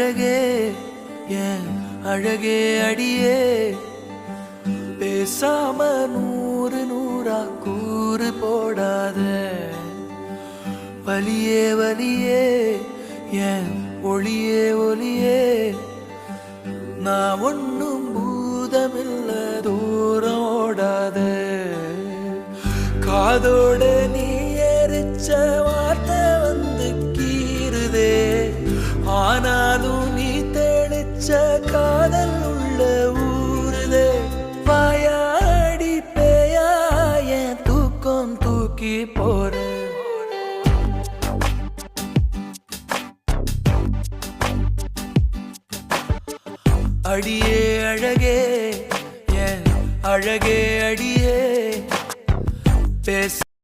அழகே என் அழகே அடியே பேசாம நூறு நூறா கூறு போடாத வலியே வலியே என் ஒளியே ஒளியே நான் ஒன்னும் பூதமில்ல தூரம் ஓடாத காதோட நீ எரிச்ச வார்த்தை வந்து கீறுதே ஆனாலும் நீ தெளிச்ச காதல் உள்ள ஊறுதே வாயாடி பேயா என் தூக்கம் தூக்கி போற அடியே அழகே என் அழகே அடியே பேச